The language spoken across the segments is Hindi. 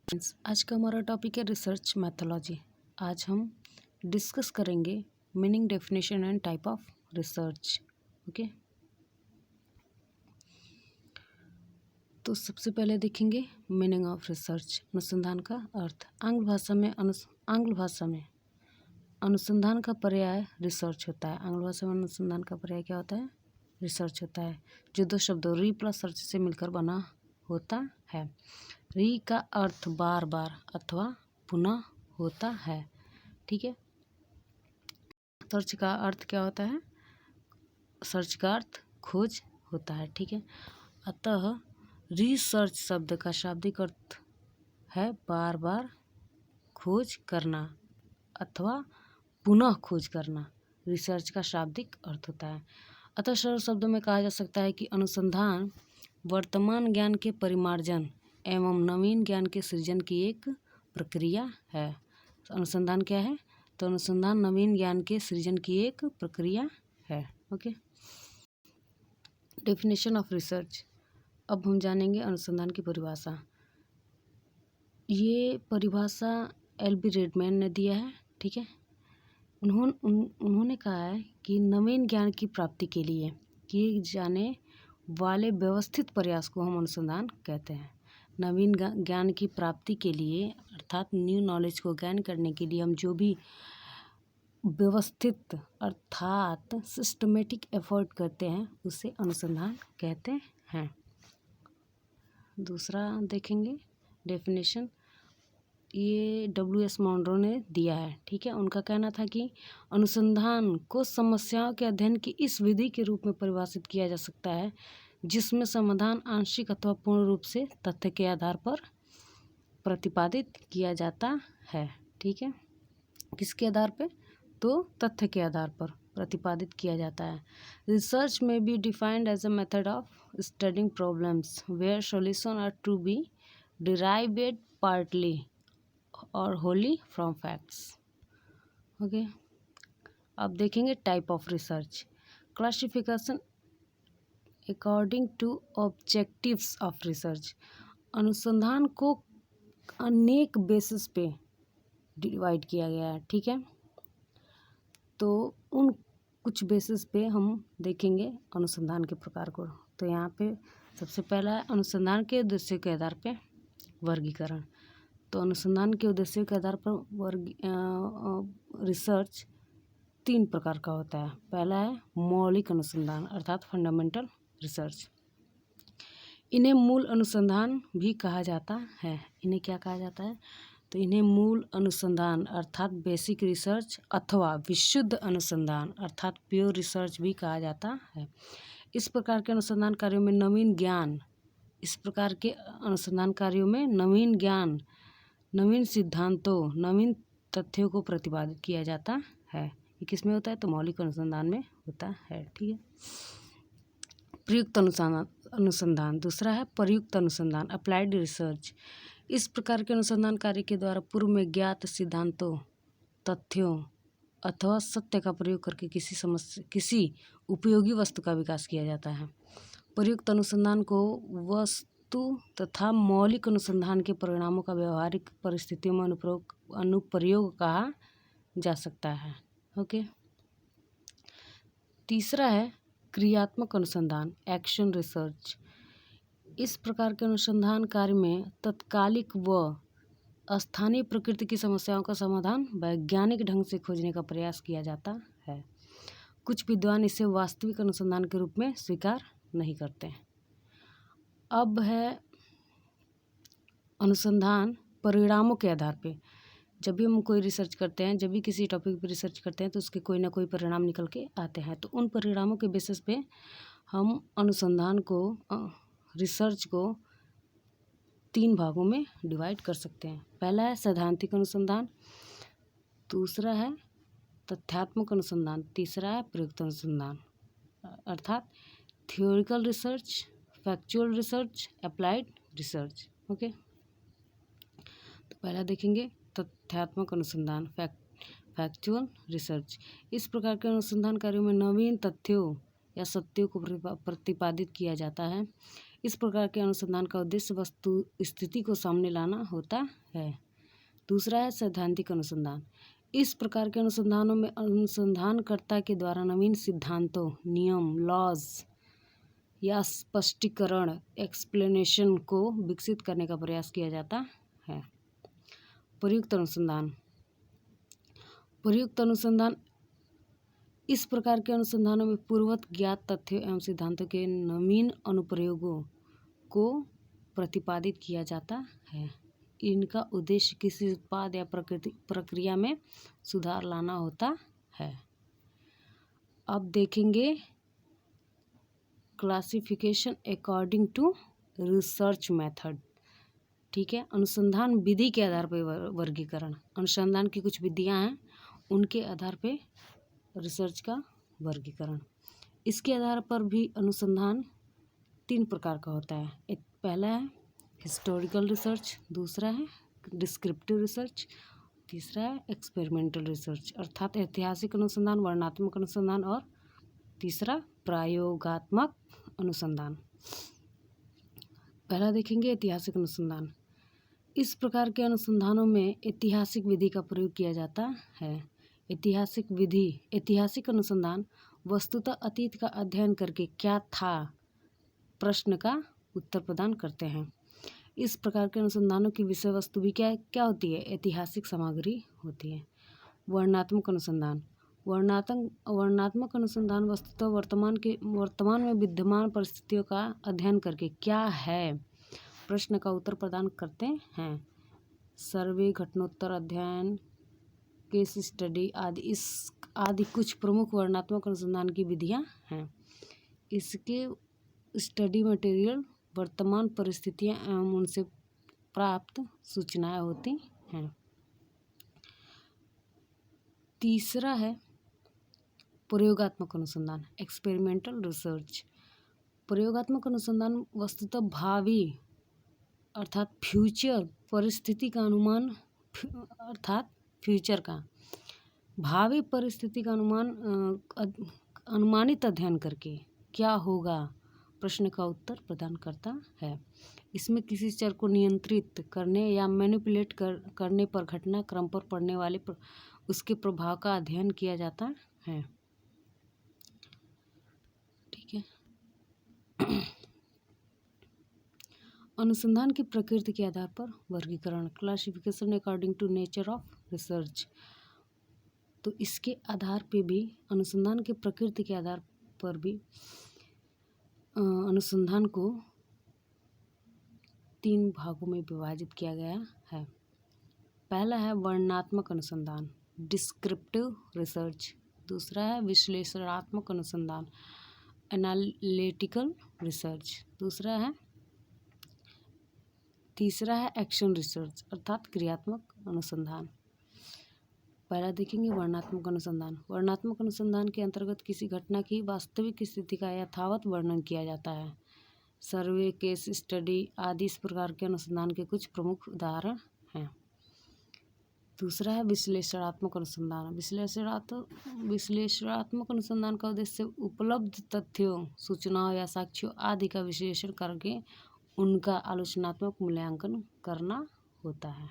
आज का हमारा टॉपिक है रिसर्च मैथोलॉजी। आज हम डिस्कस करेंगे meaning, definition and type of research. Okay, तो सबसे पहले देखेंगे मीनिंग ऑफ रिसर्च, अनुसंधान का अर्थ। आंग्ल भाषा में अनुसंधान का पर्याय रिसर्च होता है। आंग्ल भाषा में अनुसंधान का पर्याय क्या होता है? रिसर्च होता है, जो दो शब्दों री प्लस सर्च से मिलकर बना होता है। री का अर्थ बार बार अथवा पुनः होता है। ठीक है, सर्च का अर्थ क्या होता है? सर्च का अर्थ खोज होता है। ठीक है, अतः रिसर्च शब्द का शाब्दिक अर्थ है बार बार खोज करना अथवा पुनः खोज करना। रिसर्च का शाब्दिक अर्थ होता है। अतः सरल शब्दों में कहा जा सकता है कि अनुसंधान वर्तमान ज्ञान के परिमार्जन एवं नवीन ज्ञान के सृजन की एक प्रक्रिया है। अनुसंधान क्या है? तो अनुसंधान नवीन ज्ञान के सृजन की एक प्रक्रिया है। Okay, definition of research. अब हम जानेंगे अनुसंधान की परिभाषा। ये परिभाषा एल.बी. रेडमैन ने दिया है। ठीक है, उन्होंने कहा है कि नवीन ज्ञान की प्राप्ति के लिए किए जाने वाले व्यवस्थित प्रयास को हम अनुसंधान कहते हैं। नवीन ज्ञान की प्राप्ति के लिए अर्थात न्यू नॉलेज को गेन करने के लिए हम जो भी व्यवस्थित अर्थात सिस्टमेटिक एफर्ट करते हैं उसे अनुसंधान कहते हैं। दूसरा देखेंगे डेफिनेशन, ये W.S. मॉनरो ने दिया है। ठीक है, उनका कहना था कि अनुसंधान को समस्याओं के अध्ययन की इस विधि के रूप में परिभाषित किया जा सकता है जिसमें समाधान आंशिक अथवा पूर्ण रूप से तथ्य के आधार पर प्रतिपादित किया जाता है। ठीक है, किसके आधार पर? तो तथ्य के आधार पर प्रतिपादित किया जाता है। रिसर्च में be defined as a method of studying problems where solution are to be derived partly और होली फ्रॉम फैक्ट्स। ओके, अब देखेंगे type of research. Classification according to objectives of research. अनुसंधान को अनेक बेसिस पे डिवाइड किया गया है। ठीक है, तो उन कुछ बेसिस पे हम देखेंगे अनुसंधान के प्रकार को। तो यहाँ पे सबसे पहला है अनुसंधान के उद्देश्य के आधार पे वर्गीकरण। तो अनुसंधान के उद्देश्य के आधार पर रिसर्च 3 प्रकार का होता है। पहला है मौलिक अनुसंधान अर्थात फंडामेंटल रिसर्च। इन्हें मूल अनुसंधान भी कहा जाता है। इन्हें क्या कहा जाता है? तो इन्हें मूल अनुसंधान अर्थात बेसिक रिसर्च अथवा विशुद्ध अनुसंधान अर्थात प्योर रिसर्च भी कहा जाता है। इस प्रकार के अनुसंधान कार्यों में नवीन ज्ञान, नवीन सिद्धांतों, नवीन तथ्यों को प्रतिपादित किया जाता है। ये किसमें होता है? तो मौलिक अनुसंधान में होता है। ठीक है, प्रयुक्त अनुसंधान। दूसरा है प्रयुक्त अनुसंधान अप्लाइड रिसर्च। इस प्रकार के अनुसंधान कार्य के द्वारा पूर्व में ज्ञात सिद्धांतों, तथ्यों अथवा सत्य का प्रयोग करके किसी उपयोगी वस्तु का विकास किया जाता है। प्रयुक्त अनुसंधान को वस्तु तथा मौलिक अनुसंधान के परिणामों का व्यवहारिक परिस्थितियों में अनुप्रयोग कहा जा सकता है। ओके, तीसरा है क्रियात्मक अनुसंधान एक्शन रिसर्च। इस प्रकार के अनुसंधान कार्य में तात्कालिक व स्थानीय प्रकृति की समस्याओं का समाधान वैज्ञानिक ढंग से खोजने का प्रयास किया जाता है। कुछ विद्वान इसे वास्तविक अनुसंधान के रूप में स्वीकार नहीं करते। अब है अनुसंधान परिणामों के आधार पे। जब भी हम कोई रिसर्च करते हैं, जब भी किसी टॉपिक पर रिसर्च करते हैं तो उसके कोई ना कोई परिणाम निकल के आते हैं। तो उन परिणामों के बेसिस पे हम अनुसंधान को रिसर्च को 3 भागों में डिवाइड कर सकते हैं। पहला है सैद्धांतिक अनुसंधान, दूसरा है तथ्यात्मक अनुसंधान, तीसरा है प्रयुक्त अनुसंधान अर्थात theoretical research, factual research, applied research. Okay, तो पहला देखेंगे तथ्यात्मक अनुसंधान फैक्चुअल रिसर्च। इस प्रकार के अनुसंधान कार्यों में नवीन तथ्यों या सत्यों को प्रतिपादित किया जाता है। इस प्रकार के अनुसंधान का उद्देश्य वस्तु स्थिति को सामने लाना होता है। दूसरा है सैद्धांतिक अनुसंधान। इस प्रकार के अनुसंधानों में अनुसंधानकर्ता के द्वारा नवीन सिद्धांतों, नियम, लॉज या स्पष्टीकरण, एक्सप्लेनेशन को विकसित करने का प्रयास किया जाता है। प्रयुक्त अनुसंधान। प्रयुक्त अनुसंधान इस प्रकार के अनुसंधानों में पूर्ववत ज्ञात तथ्यों एवं सिद्धांतों के नवीन अनुप्रयोगों को प्रतिपादित किया जाता है। इनका उद्देश्य किसी उत्पाद या प्रक्रिया में सुधार लाना होता है। अब देखेंगे classification according to research method. ठीक है, अनुसंधान विधि के आधार पर वर्गीकरण। अनुसंधान की कुछ विधियां हैं, उनके आधार पे रिसर्च का वर्गीकरण। इसके आधार पर भी अनुसंधान 3 प्रकार का होता है। एक पहला है हिस्टोरिकल रिसर्च, दूसरा है डिस्क्रिप्टिव रिसर्च, तीसरा है एक्सपेरिमेंटल रिसर्च अर्थात ऐतिहासिक अनुसंधान, वर्णनात्मक अनुसंधान और तीसरा प्रयोगात्मक अनुसंधान। पहला देखेंगे ऐतिहासिक अनुसंधान। इस प्रकार के अनुसंधानों में ऐतिहासिक विधि का प्रयोग किया जाता है। ऐतिहासिक अनुसंधान वस्तुतः अतीत का अध्ययन करके क्या था प्रश्न का उत्तर प्रदान करते हैं। इस प्रकार के अनुसंधानों की विषय वस्तु भी क्या होती है? ऐतिहासिक सामग्री होती है। वर्णनात्मक अनुसंधान। वर्णनात्मक अनुसंधान वस्तुतः वर्तमान में विद्यमान परिस्थितियों का अध्ययन करके क्या है प्रश्न का उत्तर प्रदान करते हैं। सर्वे, घटनोत्तर अध्ययन, केस स्टडी आदि कुछ प्रमुख वर्णनात्मक अनुसंधान की विधियां हैं। इसके स्टडी मटेरियल वर्तमान परिस्थितियां एवं उनसे प्राप्त सूचनाएं होती हैं। तीसरा है प्रयोगात्मक अनुसंधान, एक्सपेरिमेंटल रिसर्च। प्रयोगात्मक अनुसंधान वस्तुतः भावी अर्थात फ्यूचर परिस्थिति का अनुमान अर्थात फ्यूचर का भावी परिस्थिति का अनुमानित अध्ययन करके क्या होगा प्रश्न का उत्तर प्रदान करता है। इसमें किसी चर को नियंत्रित करने या मैनिपुलेट करने पर घटनाक्रम पर पड़ने वाले उसके प्रभाव का अध्ययन किया जाता है। ठीक है। अनुसंधान की प्रकृति के आधार पर वर्गीकरण, classification according to nature of research. तो इसके आधार पे भी अनुसंधान की प्रकृति के आधार पर भी अनुसंधान को 3 भागों में विभाजित किया गया है। पहला है वर्णनात्मक अनुसंधान, डिस्क्रिप्टिव रिसर्च। दूसरा है विश्लेषणात्मक अनुसंधान, एनालिटिकल रिसर्च। तीसरा है एक्शन रिसर्च अर्थात क्रियात्मक अनुसंधान। पहला देखेंगे वर्णनात्मक अनुसंधान। वर्णनात्मक अनुसंधान के अंतर्गत किसी घटना की वास्तविक स्थिति का यथावत वर्णन किया जाता है। सर्वे, केस स्टडी आदि इस प्रकार के अनुसंधान के कुछ प्रमुख उदाहरण हैं। दूसरा है विश्लेषणात्मक अनुसंधान। विश्लेषणात्मक अनुसंधान का उद्देश्य उपलब्ध तथ्यों, सूचनाओं या साक्ष्यों आदि का विश्लेषण करके उनका आलोचनात्मक मूल्यांकन करना होता है।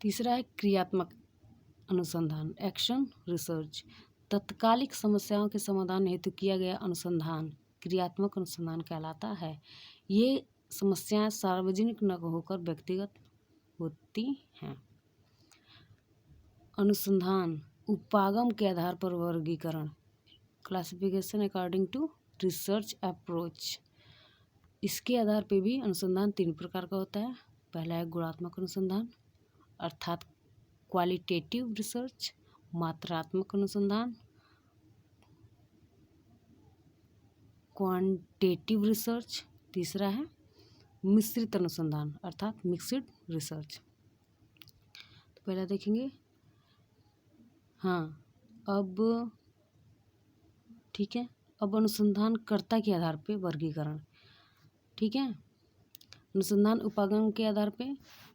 तीसरा है क्रियात्मक अनुसंधान, एक्शन रिसर्च। तत्कालिक समस्याओं के समाधान हेतु किया गया अनुसंधान क्रियात्मक अनुसंधान कहलाता है। ये समस्याएं सार्वजनिक न होकर व्यक्तिगत होती हैं। अनुसंधान उपागम के आधार पर वर्गीकरण, classification according to research approach. इसके आधार पे भी अनुसंधान 3 प्रकार का होता है। पहला है गुणात्मक अनुसंधान अर्थात क्वालिटेटिव रिसर्च, मात्रात्मक अनुसंधान क्वांटिटेटिव रिसर्च। तीसरा है मिश्रित अनुसंधान अर्थात मिक्स्ड रिसर्च। तो पहला देखेंगे अब ठीक है। अब अनुसंधानकर्ता के आधार पे वर्गीकरण। ठीक है, अनुसंधान उपागम के आधार पे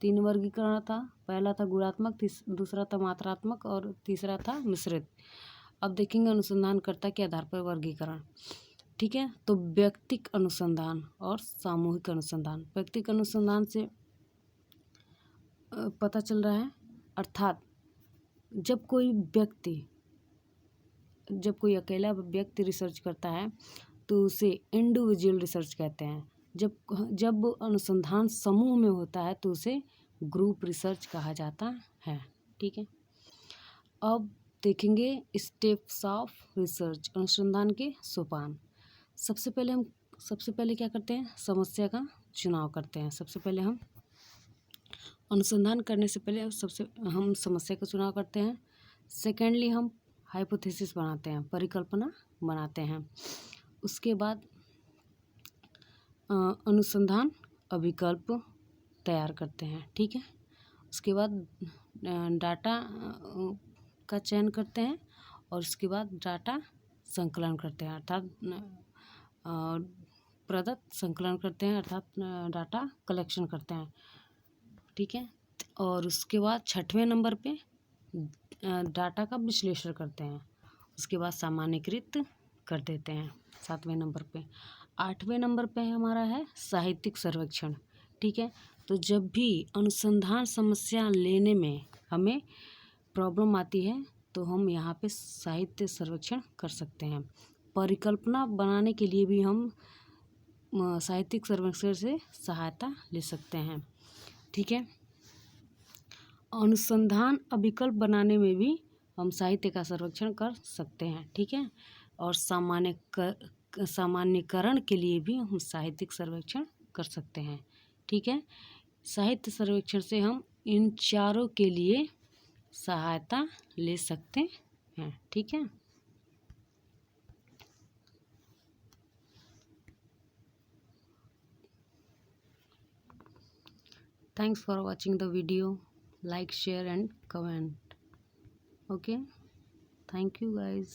3 वर्गीकरण था। पहला था गुणात्मक, दूसरा था मात्रात्मक और तीसरा था मिश्रित। अब देखेंगे अनुसंधानकर्ता के आधार पर वर्गीकरण। ठीक है, तो व्यक्तिक अनुसंधान और सामूहिक अनुसंधान। व्यक्तिक अनुसंधान से पता चल रहा है, अर्थात जब कोई अकेला व्यक्ति रिसर्च करता है तो उसे इंडिविजुअल रिसर्च कहते हैं। जब अनुसंधान समूह में होता है तो उसे ग्रुप रिसर्च कहा जाता है। ठीक है, अब देखेंगे स्टेप्स ऑफ रिसर्च, अनुसंधान के सोपान। सबसे पहले क्या करते हैं, समस्या का चुनाव करते हैं। सबसे पहले हम अनुसंधान करने से पहले हम समस्या का चुनाव करते हैं। सेकेंडली हम हाइपोथेसिस बनाते हैं, परिकल्पना बनाते हैं। उसके बाद अनुसंधान अभिकल्प तैयार करते हैं। ठीक है, उसके बाद डाटा का चयन करते हैं और उसके बाद डाटा संकलन करते हैं, अर्थात प्रदत्त संकलन करते हैं, अर्थात डाटा कलेक्शन करते हैं। ठीक है, और उसके बाद 6वें नंबर पे डाटा का विश्लेषण करते हैं। उसके बाद सामान्यीकृत कर देते हैं 7वें नंबर पे। 8वें नंबर पे हमारा है साहित्यिक सर्वेक्षण। ठीक है, तो जब भी अनुसंधान समस्या लेने में हमें प्रॉब्लम आती है तो हम यहाँ पे साहित्य सर्वेक्षण कर सकते हैं। परिकल्पना बनाने के लिए भी हम साहित्यिक सर्वेक्षण से सहायता ले सकते हैं। ठीक है, अनुसंधान अभिकल्प बनाने में भी हम साहित्य का सर्वेक्षण कर सकते हैं। ठीक है, और सामान्यकरण के लिए भी हम साहित्यिक सर्वेक्षण कर सकते हैं। ठीक है, साहित्य सर्वेक्षण से हम इन चारों के लिए सहायता ले सकते हैं। ठीक है, thanks for watching the video. Like, share and comment. Okay, thank you guys.